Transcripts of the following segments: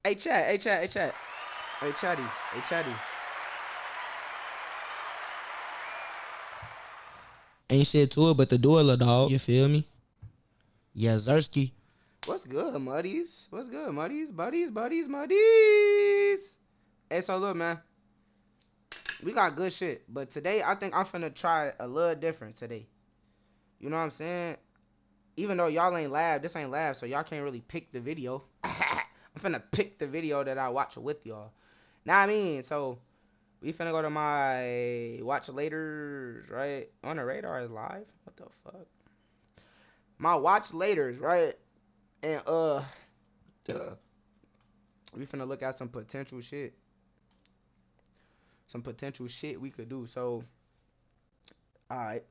Hey chat, hey chat, hey chat. Hey chatty, hey chatty. Ain't shit to it but the duel, dog. You feel me? Yeah, Zersky. What's good, muddies? What's good, muddies? Buddies. Hey, so look, man. We got good shit, but today I think I'm finna try a little different today. You know what I'm saying? Even though y'all ain't live, this ain't live, so y'all can't really pick the video. I'm finna pick the video that I watch with y'all. Now I mean, so we finna go to my watch laters, right? On the radar is live. What the fuck? My watch laters, right? And we finna look at some potential shit. Some potential shit we could do. So, alright.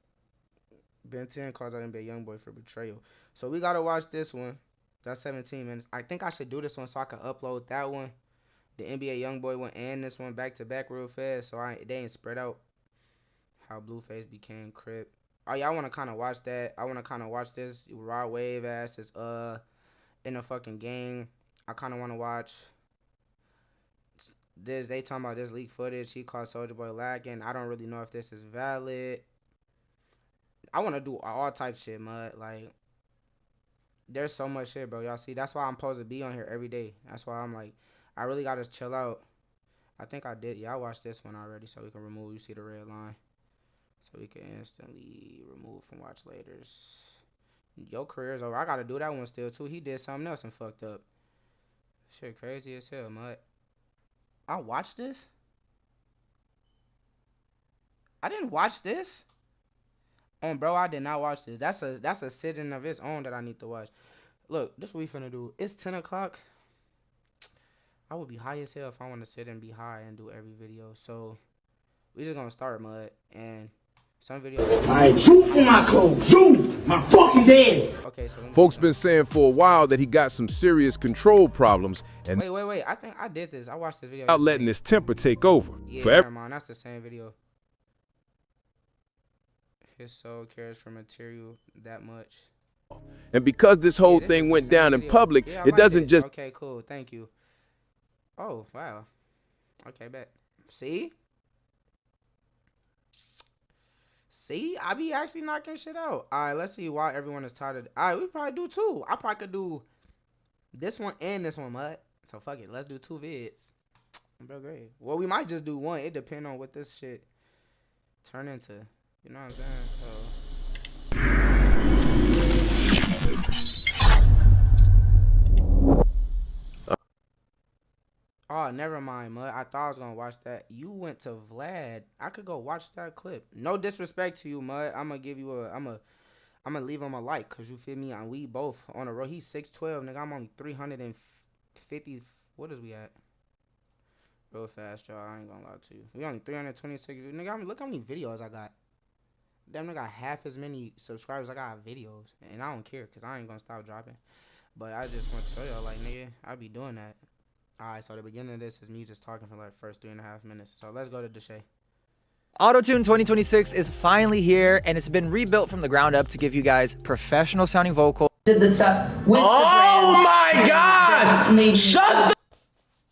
Ben 10 calls out NBA Youngboy for betrayal. So we gotta watch this one. That's 17 minutes. I think I should do this one so I can upload that one, the NBA Youngboy one, and this one back to back real fast, so they ain't spread out. How Blueface became Crip. Oh yeah, I wanna kinda watch that. I wanna kinda watch this Raw Wave ass is in a fucking gang. I kinda wanna watch this. They talking about this leaked footage. He called Soulja Boy lagging. I don't really know if this is valid. I want to do all type shit, mud. Like, there's so much shit, bro. Y'all see, that's why I'm supposed to be on here every day. That's why I'm like, I really got to chill out. I think I did. Yeah, I watched this one already, so we can remove. You see the red line? So we can instantly remove from watch laters. Your career's over. I got to do that one still, too. He did something else and fucked up. Shit crazy as hell, mud. I watched this? I didn't watch this? Bro, I did not watch this. That's a sitting of its own that I need to watch. Look, this what we finna do. It's 10 o'clock. I would be high as hell if I want to sit and be high and do every video. So, we just gonna start, mud. And some videos... Alright, shoot for my clothes. Shoot! My fucking dad! Okay, so... Folks been saying for a while that he got some serious control problems. And Wait. I think I did this. I watched this video. Without letting his temper take over. Yeah, never mind. That's the same video. His soul cares for material that much. And because this whole thing went down in public, it doesn't just... Okay, cool. Thank you. Oh, wow. Okay, bet. See? See? I be actually knocking shit out. Alright, let's see why everyone is tired of... Alright, we probably do two. I probably could do this one and this one, mud. So, fuck it. Let's do two vids. Bro, great. Well, we might just do one. It depends on what this shit turn into. You know what I'm saying? So. Oh, never mind, mud. I thought I was gonna watch that. You went to Vlad. I could go watch that clip. No disrespect to you, mud. I'm gonna give you a. I'm gonna leave him a like, cause you feel me. We both on the road. He's 6'12", nigga. I'm only 350. What is we at? Real fast, y'all. I ain't gonna lie to you. We only 326. Nigga, look how many videos I got. Damn, I got half as many subscribers I got videos, and I don't care because I ain't gonna stop dropping. But I just want to show y'all, like, nigga, I be doing that. Alright, so the beginning of this is me just talking for like first 3.5 minutes. So let's go to Deshae. Auto-Tune 2026 is finally here, and it's been rebuilt from the ground up to give you guys professional sounding vocals. Did the stuff with Oh my God! Shut the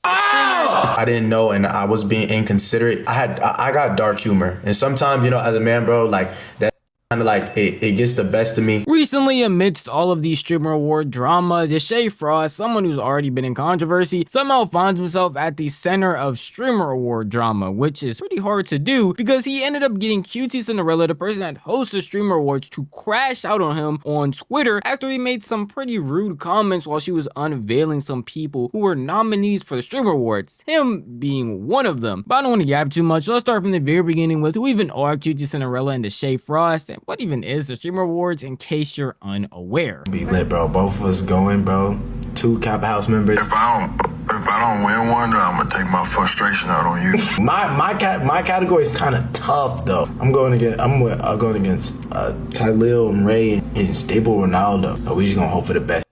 I didn't know, and I was being inconsiderate. I got dark humor, and sometimes, you know, as a man, bro, like that kind of like it gets the best of me. Recently, amidst all of the streamer award drama, Deshae Frost, someone who's already been in controversy, somehow finds himself at the center of streamer award drama, which is pretty hard to do because he ended up getting Qtcinderella, the person that hosts the streamer awards, to crash out on him on Twitter after he made some pretty rude comments while she was unveiling some people who were nominees for the streamer awards, him being one of them. But I don't want to gab too much, so let's start from the very beginning with who even are Qtcinderella and Deshae Frost, and what even is the streamer awards in case you're unaware. Be lit, bro. Both of us going, bro. 2 Kappa House members. If I don't win one, I'm gonna take my frustration out on you. My category is kind of tough though. I'm going against Khalil and Ray and Stable Ronaldo. We just gonna hope for the best.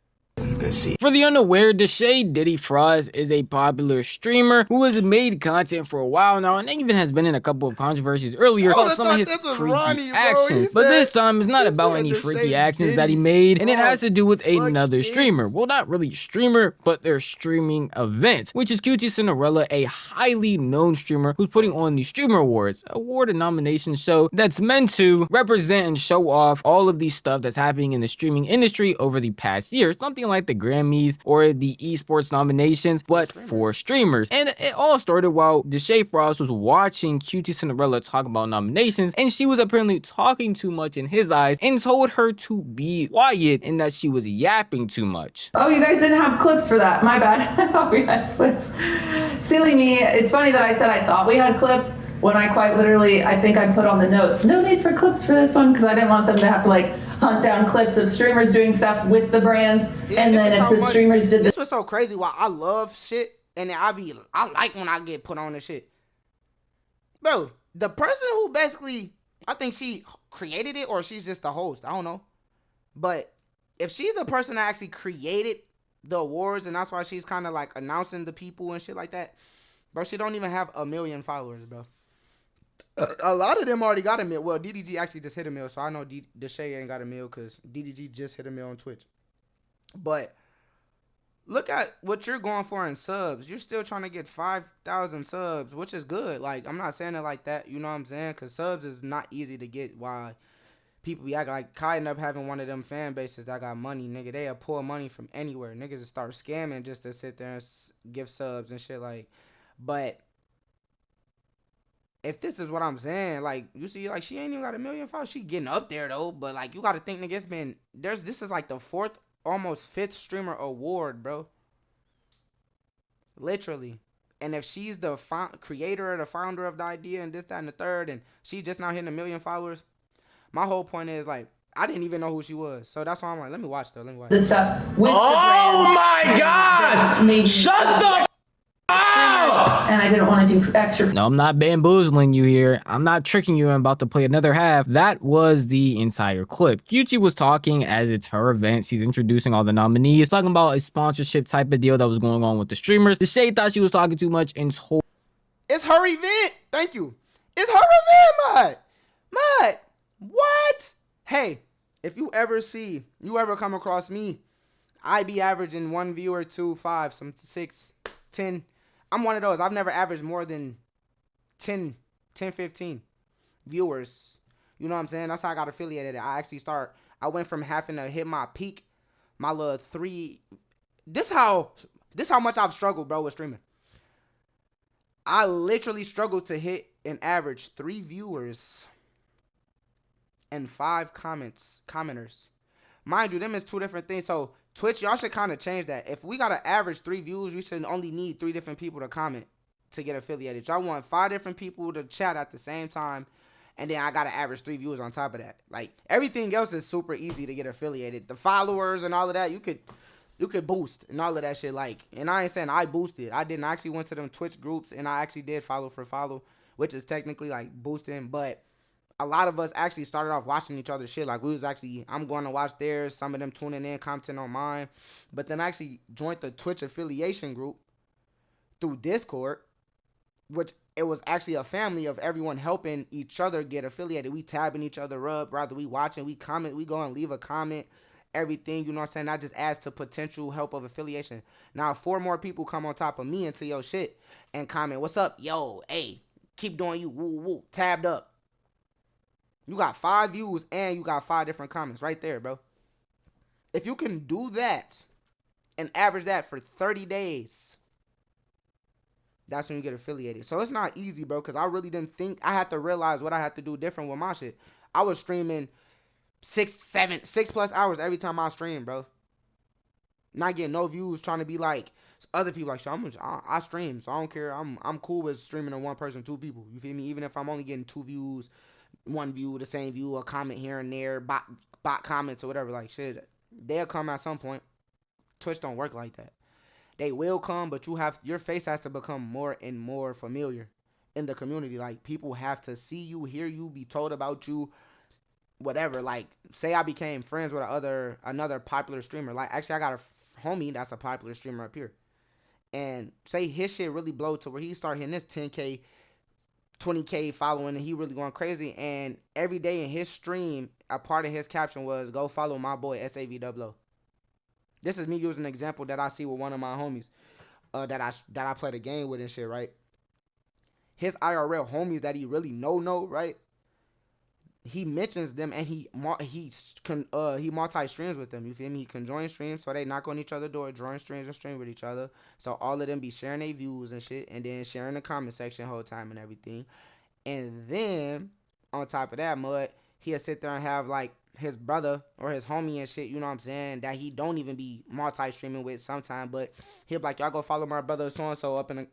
see. For the unaware, Deshae Diddy Frost is a popular streamer who has made content for a while now and even has been in a couple of controversies earlier about some of his freaky actions. But this time it's not about any freaky actions that he made, and it has to do with another streamer. Well, not really streamer, but their streaming event, which is Qtcinderella, a highly known streamer who's putting on the Streamer Awards, award and nomination show that's meant to represent and show off all of the stuff that's happening in the streaming industry over the past year. Something like the Grammys or the esports nominations, but for streamers. And it all started while Deshae Frost was watching Qtcinderella talk about nominations, and she was apparently talking too much in his eyes and told her to be quiet and that she was yapping too much. Oh, you guys didn't have clips for that. My bad. I thought we had clips. Silly me. It's funny that I said I thought we had clips when I quite literally, I think I put on the notes, no need for clips for this one, because I didn't want them to have to like hunt down clips of streamers doing stuff with the brand. Yeah, and then if the streamers did this was so crazy. Why I love shit, and then I like when I get put on this shit. Bro, the person who basically, I think she created it, or she's just the host, I don't know. But if she's the person that actually created the awards, and that's why she's kind of like announcing the people and shit like that, bro, she don't even have 1 million followers, bro. A lot of them already got a mil. Well, DDG actually just hit a mil, so I know Deshae ain't got a mil because DDG just hit a mil on Twitch. But look at what you're going for in subs. You're still trying to get 5,000 subs, which is good. Like, I'm not saying it like that, you know what I'm saying? Because subs is not easy to get. Why people be acting like Kai end up having one of them fan bases that got money, nigga. They'll pull money from anywhere. Niggas start scamming just to sit there and give subs and shit like. But if this is what I'm saying, like, you see, like, she ain't even got 1 million followers. She getting up there, though. But, like, you got to think, nigga, it's been, this is, like, the 4th, almost 5th streamer award, bro. Literally. And if she's the creator or the founder of the idea and this, that, and the third, and she just now hitting 1 million followers, my whole point is, like, I didn't even know who she was. So that's why I'm like, let me watch, though. Let me watch. this stuff with Oh my gosh! Shut the and I didn't want to do extra. No, I'm not bamboozling you here. I'm not tricking you. I'm about to play another half. That was the entire clip. Qt was talking as it's her event. She's introducing all the nominees, talking about a sponsorship type of deal that was going on with the streamers. Deshae thought she was talking too much and told. It's her event. Thank you. It's her event, Mud. What? Hey, if you ever come across me, I be averaging 1 viewer, 2, 5, some 6, 10. I'm one of those. I've never averaged more than 10, 15 viewers. You know what I'm saying? That's how I got affiliated. I went from having to hit my peak, my little 3. This how much I've struggled, bro, with streaming. I literally struggled to hit an average 3 viewers and 5 commenters. Mind you, them is 2 different things. So Twitch, y'all should kind of change that. If we got an average 3 views, we should only need 3 different people to comment to get affiliated. Y'all want 5 different people to chat at the same time, and then I got to average 3 viewers on top of that. Like, everything else is super easy to get affiliated. The followers and all of that, you could boost and all of that shit. Like, and I ain't saying I boosted. I didn't. I actually went to them Twitch groups, and I actually did follow for follow, which is technically like boosting, but a lot of us actually started off watching each other's shit. Like, we was actually, I'm going to watch theirs, some of them tuning in, commenting on mine. But then I actually joined the Twitch affiliation group through Discord, which it was actually a family of everyone helping each other get affiliated. We tabbing each other up, rather we watching, we comment, we go and leave a comment, everything, you know what I'm saying? That just adds to potential help of affiliation. Now, 4 more people come on top of me into your shit and comment, what's up? Yo, hey, keep doing you, woo, woo, tabbed up. You got 5 views and you got 5 different comments right there, bro. If you can do that and average that for 30 days, that's when you get affiliated. So it's not easy, bro, because I really didn't think. I had to realize what I had to do different with my shit. I was streaming 6+ hours every time I stream, bro. Not getting no views, trying to be like other people. Like, I stream, so I don't care. I'm cool with streaming to 1 person, 2 people. You feel me? Even if I'm only getting 2 views, 1 view, the same view, a comment here and there, bot comments or whatever, like shit, they'll come at some point. Twitch don't work like that. They will come, but your face has to become more and more familiar in the community. Like, people have to see you, hear you, be told about you, whatever. Like, say I became friends with another popular streamer. Like, actually, I got a homie that's a popular streamer up here, and say his shit really blow to where he start hitting this 10K, 20K following, and he really going crazy. And every day in his stream, a part of his caption was, "Go follow my boy SAVWO." This is me using an example that I see with one of my homies, that I played a game with and shit, right? His IRL homies that he really know, right? He mentions them, and he multi streams with them. You feel me? He can join streams, so they knock on each other's door, join streams and stream with each other. So all of them be sharing their views and shit, and then sharing the comment section the whole time and everything. And then on top of that, mud, he'll sit there and have like his brother or his homie and shit, you know what I'm saying, that he don't even be multi-streaming with sometimes, but he'll be like, y'all go follow my brother so-and-so up in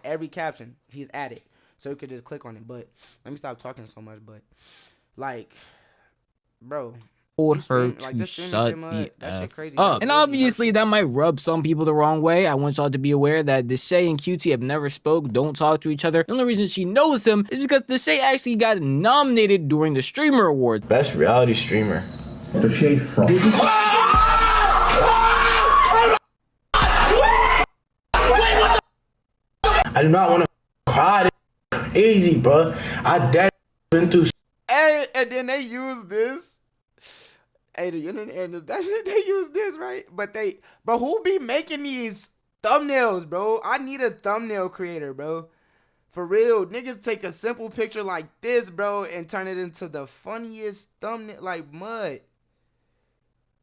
every caption. He's added, so you could just click on it. But let me stop talking so much. But like, bro, told her to shut the F crazy. up. And obviously that might rub some people the wrong way. I want y'all to be aware that Deshae and QT have never spoke, don't talk to each other. The only reason she knows him is because Deshae actually got nominated during the Streamer Awards. Best reality streamer. Deshae from. I do not want to cry. This crazy, bro. I dead been through. Hey, and then they use this. Hey, the internet, that shit, they use this, right? But who be making these thumbnails, bro? I need a thumbnail creator, bro. For real, niggas take a simple picture like this, bro, and turn it into the funniest thumbnail, like mud.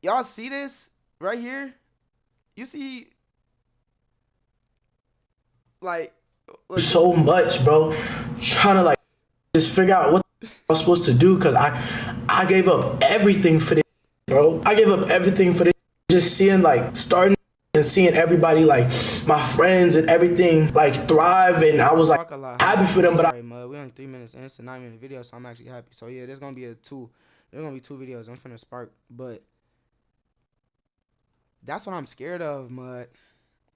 Y'all see this right here? You see, like, so much, bro. Trying to like just figure out what I was supposed to do, because I gave up everything for this, bro. I gave up everything for this. Just seeing like starting and seeing everybody, like my friends and everything, like thrive, and I was like happy for them. But we only 3 minutes in, it's a 9-minute video, so I'm actually happy. So yeah, there's gonna be two videos I'm finna spark, but that's what I'm scared of, mud.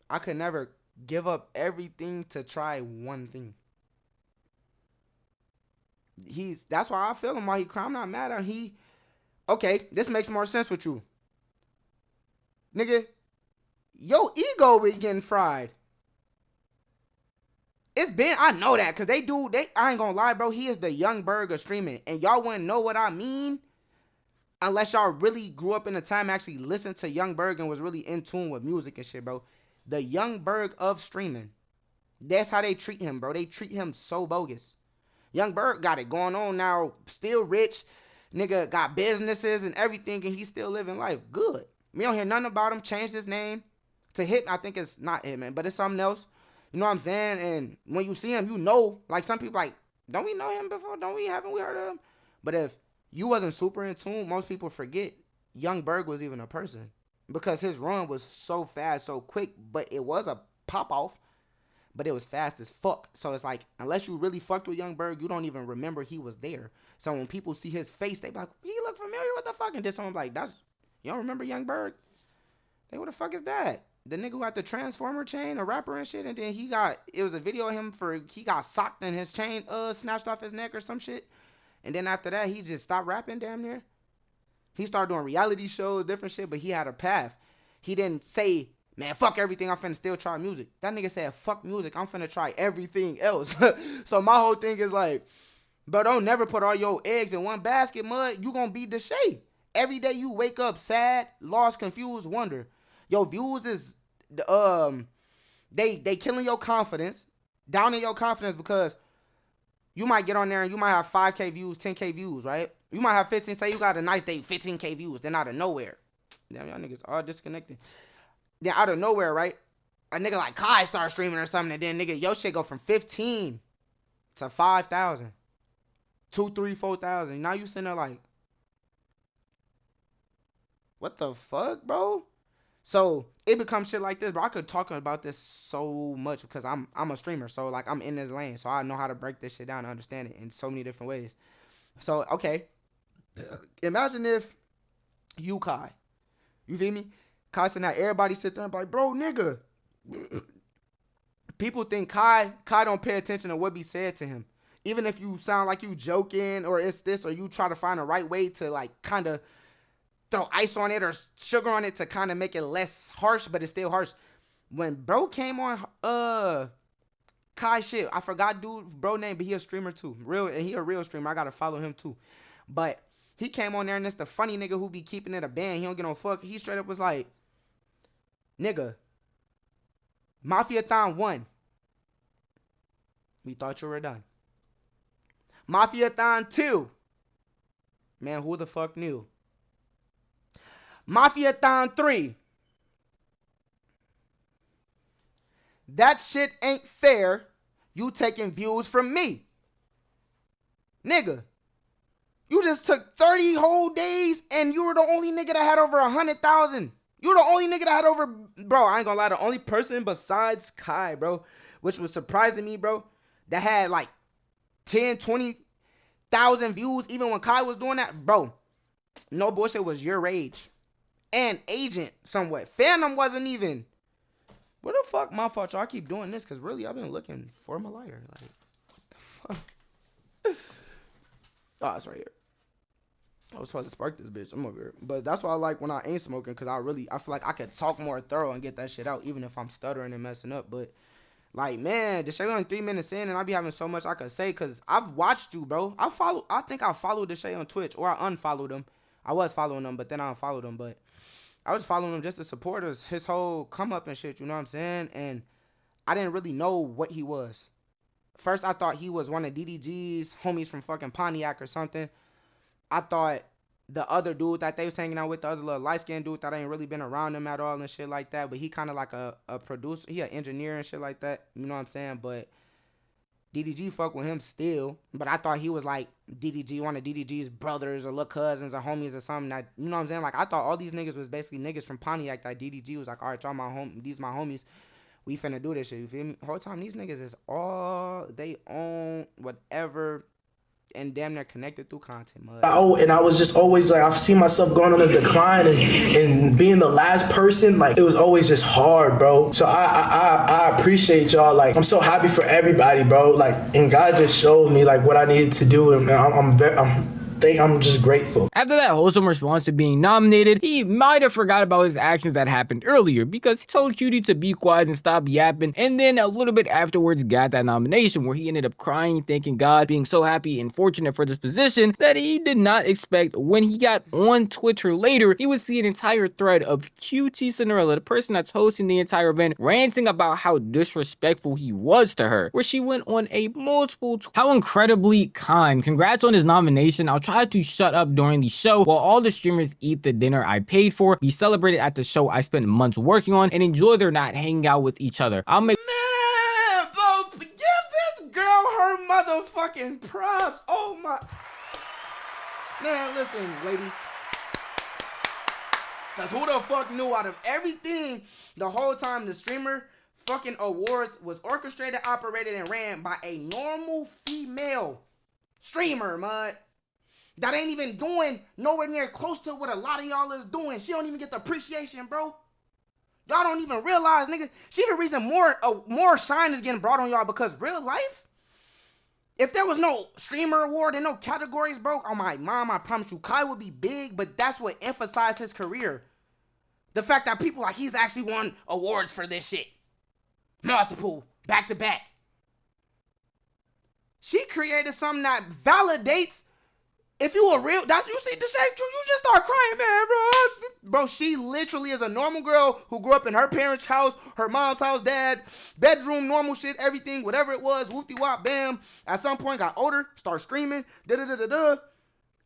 I could never give up everything to try one thing. That's why I feel him while he cry. I'm not mad at him. Okay, this makes more sense with you, nigga. Your ego is getting fried. I know that, because I ain't gonna lie, bro. He is the young Berg of streaming, and y'all wouldn't know what I mean unless y'all really grew up in a time actually listened to Young Berg and was really in tune with music and shit, bro. The Young Berg of streaming. That's how they treat him, bro. They treat him so bogus. Young Berg got it going on now, still rich. Nigga got businesses and everything, and he's still living life good. We don't hear nothing about him. Changed his name to Hit. I think it's not Hitman, but it's something else. You know what I'm saying? And when you see him, you know, like some people like, don't we know him before? Haven't we heard of him? But if you wasn't super in tune, most people forget Young Berg was even a person, because his run was so fast, so quick, but it was a pop off, but it was fast as fuck. So it's like, unless you really fucked with Young Berg, you don't even remember he was there. So when people see his face, they be like, he look familiar, what the fuck? And then someone like, you don't remember Young Berg? Hey, what the fuck is that? The nigga who had the Transformer chain, a rapper and shit, and then it was a video of him he got socked and his chain snatched off his neck or some shit. And then after that, he just stopped rapping damn near. He started doing reality shows, different shit, but he had a path. He didn't say, man, fuck everything, I'm finna still try music. That nigga said, fuck music, I'm finna try everything else. So my whole thing is like, bro, don't never put all your eggs in one basket, mud. You gonna be Deshae. Every day you wake up sad, lost, confused, wonder. Your views is, they killing your confidence, downing your confidence, because you might get on there and you might have 5K views, 10K views, right? You might have 15, say you got a nice day, 15K views, then out of nowhere. Damn, y'all niggas are disconnected. Then out of nowhere, right? A nigga like Kai start streaming or something, and then nigga, your shit go from 15 to 5,000. 2, 3, 4,000. Now you sitting there like, what the fuck, bro? So it becomes shit like this, bro. I could talk about this so much because I'm a streamer, so like I'm in this lane, so I know how to break this shit down and understand it in so many different ways. So okay, imagine if you Kai, you feel me? Kai said, now everybody sit there and be like, bro, nigga. People think Kai don't pay attention to what be said to him. Even if you sound like you joking or it's this, or you try to find the right way to like kind of throw ice on it or sugar on it to kind of make it less harsh, but it's still harsh. When bro came on Kai shit, I forgot dude bro name, but he a streamer too. He a real streamer. I gotta follow him too. But he came on there and it's the funny nigga who be keeping it a band. He don't get no fuck. He straight up was like, nigga, Mafia-thon 1. We thought you were done. Mafia-thon 2. Man, who the fuck knew? Mafia-thon 3. That shit ain't fair. You taking views from me. Nigga. You just took 30 whole days and you were the only nigga that had over 100,000. You were the only nigga that had over... Bro, I ain't gonna lie. The only person besides Kai, bro, which was surprising me, bro, that had like 10, 20,000 views even when Kai was doing that. Bro, no bullshit, was your rage. And Agent somewhat. Phantom wasn't even... What the fuck? My fault, y'all. I keep doing this because really I've been looking for my lighter. Like, what the fuck? Oh, it's right here. I was supposed to spark this bitch. I'm over here. But that's why I like when I ain't smoking, because I feel like I could talk more thorough and get that shit out, even if I'm stuttering and messing up. But, like, man, Deshae only 3 minutes in, and I be having so much I could say, because I've watched you, bro. I think I followed Deshae on Twitch, or I unfollowed him. I was following him, but then I unfollowed him. But I was following him just to support his whole come up and shit, you know what I'm saying? And I didn't really know what he was. First, I thought he was one of DDG's homies from fucking Pontiac or something. I thought the other dude that they was hanging out with, the other little light-skinned dude that ain't really been around him at all and shit like that. But he kind of like a producer. He an engineer and shit like that. You know what I'm saying? But DDG fuck with him still. But I thought he was like DDG, one of DDG's brothers or little cousins or homies or something. That, you know what I'm saying? Like, I thought all these niggas was basically niggas from Pontiac that DDG was like, all right, y'all these my homies. We finna do this shit, you feel me? Whole time these niggas is all they own, whatever, and damn near connected through content, mud. And I was just always like, I've seen myself going on a decline and being the last person, like, it was always just hard, bro. So I appreciate y'all. Like, I'm so happy for everybody, bro. Like, and God just showed me like what I needed to do, and I'm just grateful. After that wholesome response to being nominated, he might have forgot about his actions that happened earlier because he told Qt to be quiet and stop yapping, and then a little bit afterwards got that nomination where he ended up crying, thanking God, being so happy and fortunate for this position that he did not expect. When he got on Twitter later, he would see an entire thread of Qtcinderella, the person that's hosting the entire event, ranting about how disrespectful he was to her, where she went on a how incredibly kind. Congrats on his nomination. I'll try to shut up during the show while all the streamers eat the dinner I paid for, be celebrated at the show I spent months working on, and enjoy their night hanging out with each other. I'll make— Man, bro, give this girl her motherfucking props. Oh my. Man, listen, lady. Because who the fuck knew out of everything the whole time the streamer fucking awards was orchestrated, operated, and ran by a normal female streamer, mud. That ain't even doing nowhere near close to what a lot of y'all is doing. She don't even get the appreciation, bro. Y'all don't even realize, nigga. She the reason more shine is getting brought on y'all, because real life, if there was no streamer award and no categories, bro, oh my mom, I promise you, Kai would be big, but that's what emphasized his career. The fact that people like, he's actually won awards for this shit. Multiple, back to back. She created something that validates. If you a real, that's you see Deshae, you just start crying, man, bro. Bro, she literally is a normal girl who grew up in her parents' house, her mom's house, dad, bedroom, normal shit, everything, whatever it was, whoopty wop, bam. At some point got older, started streaming, da-da-da-da-da.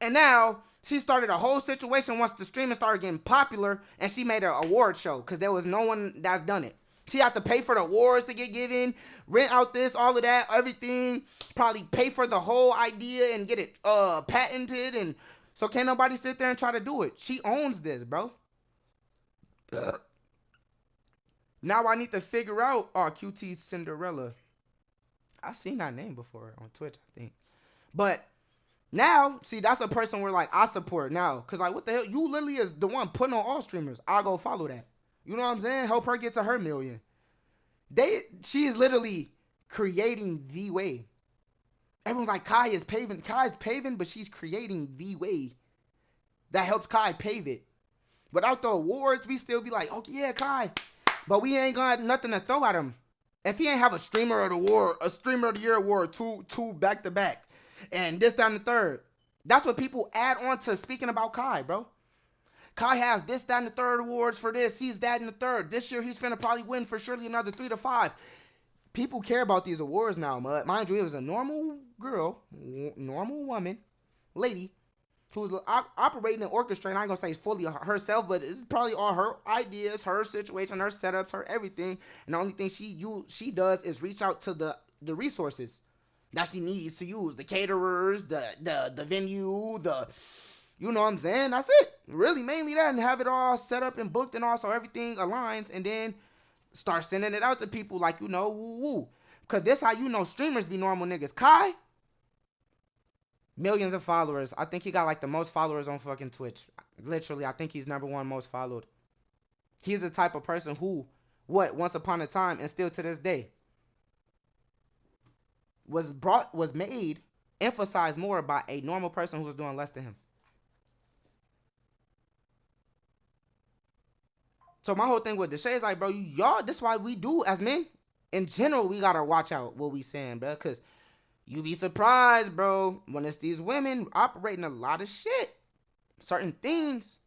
And now she started a whole situation once the streaming started getting popular, and she made an award show because there was no one that's done it. She had to pay for the awards to get given, rent out this, all of that, everything. Probably pay for the whole idea and get it patented. And so can't nobody sit there and try to do it. She owns this, bro. Now I need to figure out, Qtcinderella. I seen that name before on Twitch, I think. But now, see, that's a person where, like, I support now. Because, like, what the hell? You literally is the one putting on all streamers. I'll go follow that. You know what I'm saying? Help her get to her million. She is literally creating the way. Everyone's like, Kai's paving, but she's creating the way that helps Kai pave it. Without the awards, we still be like, okay, yeah, Kai. But we ain't got nothing to throw at him. If he ain't have a streamer of the award, a streamer of the year award, two back to back, and this down the third. That's what people add on to speaking about Kai, bro. Kai has this, that, and the third awards for this. He's that in the third. This year he's finna probably win for surely another 3 to 5. People care about these awards now, but mind you, it was a normal girl, normal woman, lady, who's operating and orchestrating. I ain't gonna say it's fully herself, but it's probably all her ideas, her situation, her setups, her everything. And the only thing she does is reach out to the resources that she needs to use, the caterers, the venue, you know what I'm saying? That's it. Really, mainly that, and have it all set up and booked and all, so everything aligns, and then start sending it out to people like, you know, woo. Because this how you know streamers be normal niggas. Kai, millions of followers. I think he got like the most followers on fucking Twitch. Literally, I think he's #1 most followed. He's the type of person who, once upon a time, and still to this day, was made, emphasized more by a normal person who was doing less than him. So my whole thing with Deshae is like, bro, y'all, this is why we do as men. In general, we gotta watch out what we saying, bro, because you be surprised, bro, when it's these women operating a lot of shit, certain things,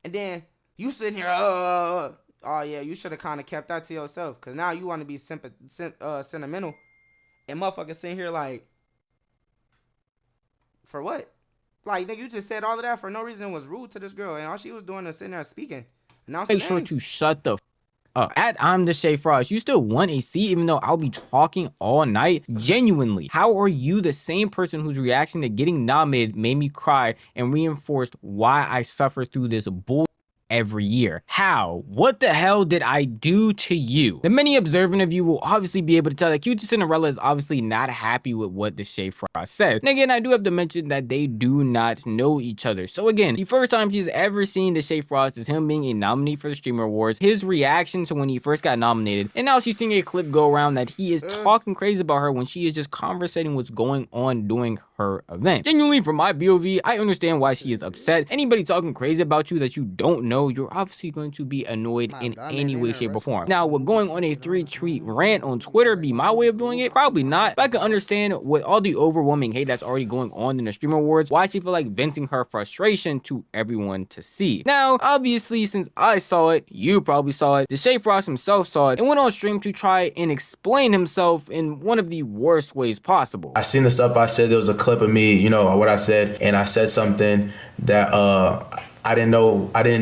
and then you sitting here, oh yeah, you should have kind of kept that to yourself, because now you want to be sentimental, and motherfuckers sitting here like, for what? Like, nigga, you just said all of that for no reason. It was rude to this girl, and all she was doing is sitting there speaking. Make sure to shut the up. At I'm Deshae Frost, you still want a seat even though I'll be talking all night? Genuinely, how are you the same person whose reaction to getting nominated made me cry and reinforced why I suffer through this bull every year? How? What the hell did I do to you? The many observant of you will obviously be able to tell that Qtcinderella is obviously not happy with what Deshae Frost said. And again, I do have to mention that they do not know each other. So again, the first time he's ever seen Deshae Frost is him being a nominee for the Streamer Awards, his reaction to when he first got nominated, and now she's seeing a clip go around that he is talking crazy about her when she is just conversating what's going on during her event. Genuinely, from my POV, I understand why she is upset. Anybody talking crazy about you that you don't know, you're obviously going to be annoyed in any way, shape, or form. Now, would going on a 3-tweet rant on Twitter be my way of doing it? Probably not. But I can understand with all the overwhelming hate that's already going on in the Streamer Awards, why she feel like venting her frustration to everyone to see. Now, obviously, since I saw it, you probably saw it, Deshae Frost himself saw it, and went on stream to try and explain himself in one of the worst ways possible. I seen the stuff I said. There was a clip of me, you know, what I said, and I said something that I didn't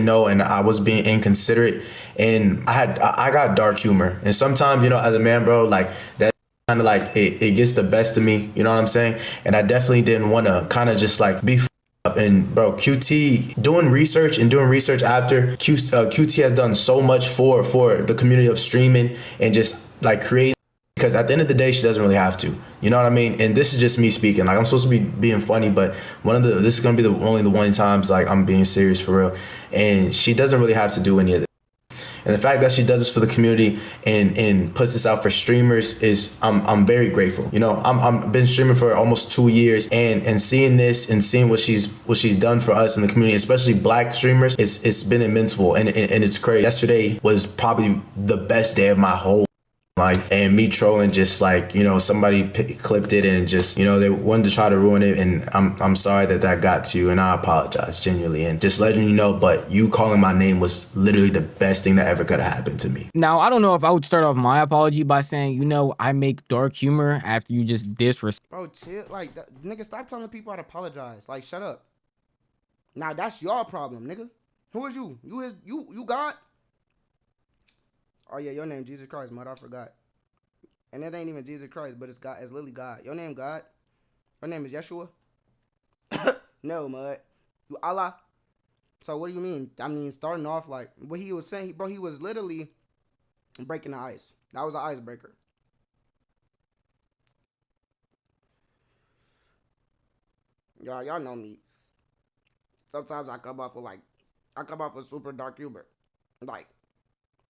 know, and I was being inconsiderate, and I got dark humor, and sometimes, you know, as a man, bro, like that kind of like it gets the best of me, you know what I'm saying? And I definitely didn't want to kind of just like be up. And bro, QT doing research after QT has done so much for the community of streaming and just like creating. Because at the end of the day, she doesn't really have to. You know what I mean? And this is just me speaking. Like, I'm supposed to be being funny, but this is gonna be only the one times like I'm being serious for real. And she doesn't really have to do any of this. And the fact that she does this for the community and puts this out for streamers is I'm very grateful. You know, I'm been streaming for almost 2 years, and seeing this and seeing what she's done for us in the community, especially black streamers, it's been immense, and it's crazy. Yesterday was probably the best day of my whole life, and me trolling, just like, you know, somebody clipped it and just, you know, they wanted to try to ruin it, and I'm sorry that got to you, and I apologize genuinely, and just letting you know, but you calling my name was literally the best thing that ever could have happened to me. Now, I don't know if I would start off my apology by saying, you know, I make dark humor after you just disrespect. Bro, chill, like, nigga, stop telling people how to apologize. Like, shut up. Now, that's your problem, nigga. Who is you? You God? Oh yeah, your name Jesus Christ, mud. I forgot. And it ain't even Jesus Christ, but it's God. It's literally God. Your name God? Your name is Yeshua? No, mud. You Allah? So what do you mean? I mean, starting off like what he was saying, bro. He was literally breaking the ice. That was an icebreaker. Y'all know me. Sometimes I come off with super dark humor. Like,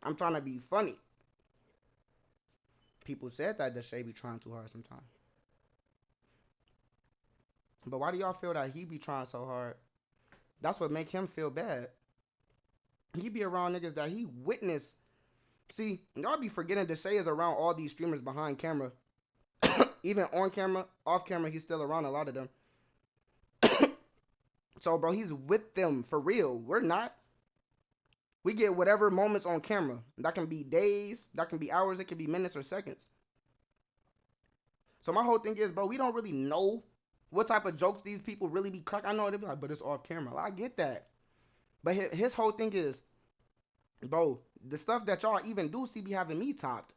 I'm trying to be funny. People said that Deshae be trying too hard sometimes. But why do y'all feel that he be trying so hard? That's what make him feel bad. He be around niggas that he witnessed. See, y'all be forgetting Deshae is around all these streamers behind camera. Even on camera, off camera, he's still around a lot of them. So, bro, he's with them for real. We're not. We get whatever moments on camera. That can be days, that can be hours, it can be minutes or seconds. So my whole thing is, bro, we don't really know what type of jokes these people really be cracking. I know they be like, but it's off camera. I get that. But his whole thing is, bro, the stuff that y'all even do see be having me topped.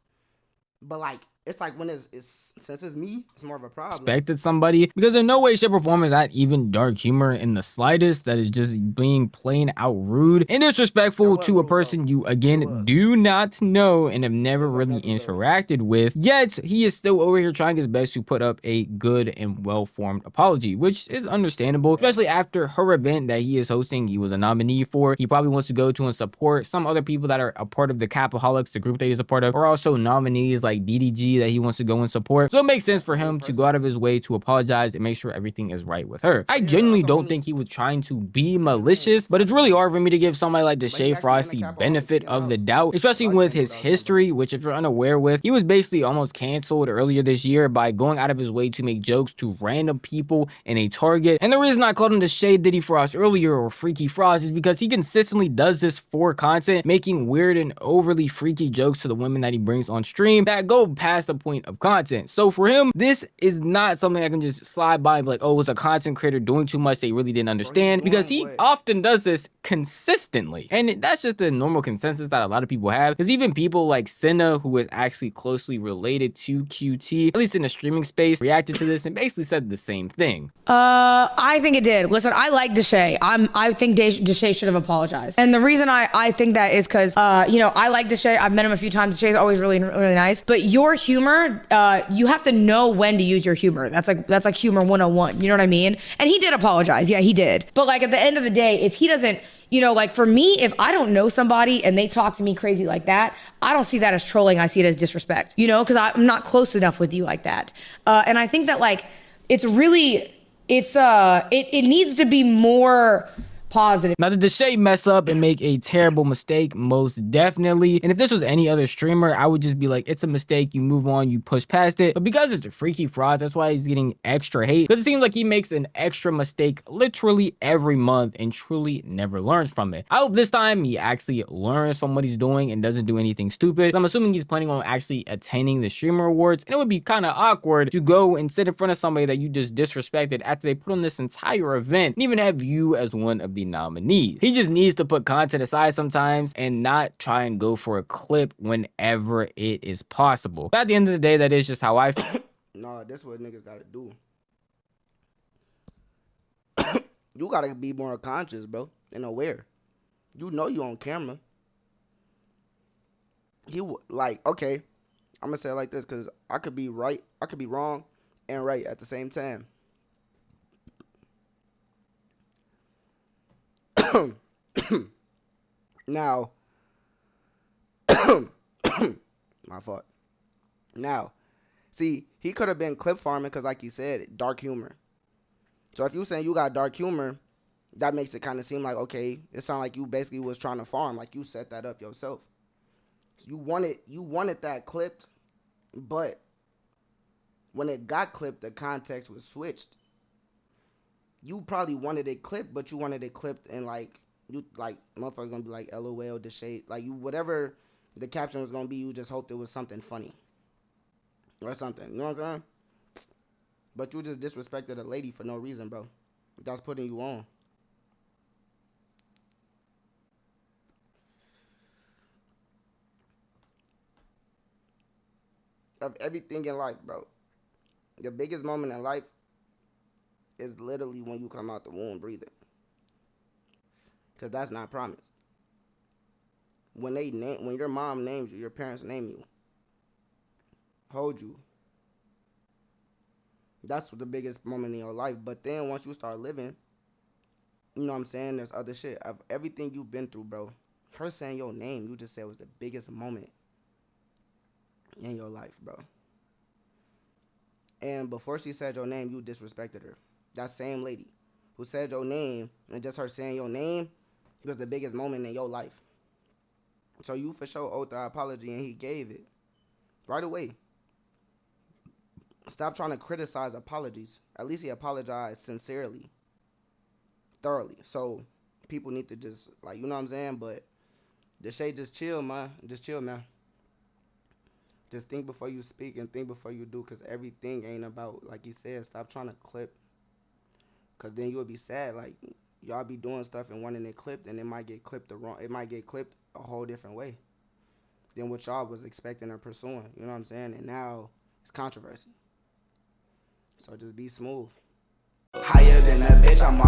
But like, it's like when it's since it's me, it's more of a problem. Respected somebody, because in no way, shape, or form is that even dark humor in the slightest. That is just being plain out rude and disrespectful to a person you again do not know and have never really interacted with. Yet he is still over here trying his best to put up a good and well-formed apology, which is understandable, especially after her event that he is hosting. He was a nominee for. He probably wants to go to and support some other people that are a part of the Capaholics, the group that he's a part of, or also nominees like DDG that he wants to go and support. So it makes sense for him to go out of his way to apologize and make sure everything is right with her. I genuinely don't think he was trying to be malicious, but it's really hard for me to give somebody like Deshae Frost the benefit of the doubt, especially with his history, which if you're unaware with, he was basically almost canceled earlier this year by going out of his way to make jokes to random people in a Target. And the reason I called him Deshae Diddy Frost earlier, or Freaky Frost, is because he consistently does this for content, making weird and overly freaky jokes to the women that he brings on stream that go past the point of content. So for him, this is not something I can just slide by and be like, oh, it's a content creator doing too much they really didn't understand, because he often does this consistently. And that's just the normal consensus that a lot of people have, because even people like Senna, who is actually closely related to QT, at least in the streaming space, reacted to this and basically said the same thing. I think it did. Listen, I like Deshae. I think Deshae should have apologized. And the reason I think that is because, you know, I like Deshae. I've met him a few times. Deshae's always really nice. But your humor, you have to know when to use your humor. That's like humor 101. You know what I mean? And he did apologize. Yeah, he did. But like at the end of the day, if he doesn't, you know, like for me, if I don't know somebody and they talk to me crazy like that, I don't see that as trolling. I see it as disrespect, you know, because I'm not close enough with you like that. And I think that like, it's really, it needs to be more positive. Now, did Deshae mess up and make a terrible mistake? Most definitely. And if this was any other streamer, I would just be like, it's a mistake, you move on, you push past it. But because it's a Freaky Frost, that's why he's getting extra hate, because it seems like he makes an extra mistake literally every month and truly never learns from it. I hope this time he actually learns from what he's doing and doesn't do anything stupid. I'm assuming he's planning on actually attaining the streamer awards, and it would be kind of awkward to go and sit in front of somebody that you just disrespected after they put on this entire event and even have you as one of the nominees. He just needs to put content aside sometimes and not try and go for a clip whenever it is possible. But at the end of the day, that is just how I feel. Nah, that's what niggas gotta do. You gotta be more conscious, bro, and aware. You know you on camera. Like, okay, I'm gonna say it like this, because I could be right, I could be wrong and right at the same time. Now, my fault. Now, see, he could have been clip farming because, like you said, dark humor. So if you saying you got dark humor, that makes it kind of seem like, okay, it sounds like you basically was trying to farm, like you set that up yourself. You wanted that clipped, but when it got clipped, the context was switched. You probably wanted it clipped, but you wanted it clipped in like, you like, motherfuckers gonna be like LOL, Deshae, like you, whatever the caption was gonna be, you just hoped it was something funny or something. You know what I'm saying? But you just disrespected a lady for no reason, bro. That's putting you on. Of everything in life, bro, the biggest moment in life is literally when you come out the womb breathing. Because that's not promised. When your mom names you, your parents name you, hold you. That's the biggest moment in your life. But then once you start living, you know what I'm saying, there's other shit. Of everything you've been through, bro, her saying your name, you just said, was the biggest moment in your life, bro. And before she said your name, you disrespected her. That same lady who said your name, and just her saying your name was the biggest moment in your life. So you for sure owed the apology, and he gave it right away. Stop trying to criticize apologies. At least he apologized sincerely, thoroughly. So people need to just, like, you know what I'm saying? But Deshae, just chill, man. Just chill, man. Just think before you speak and think before you do, because everything ain't about, like you said, stop trying to clip. Because then you'll be sad. Like, y'all be doing stuff and wanting it clipped, and it might get clipped it might get clipped a whole different way than what y'all was expecting or pursuing. You know what I'm saying? And now it's controversy. So just be smooth. Higher than a bitch, I'm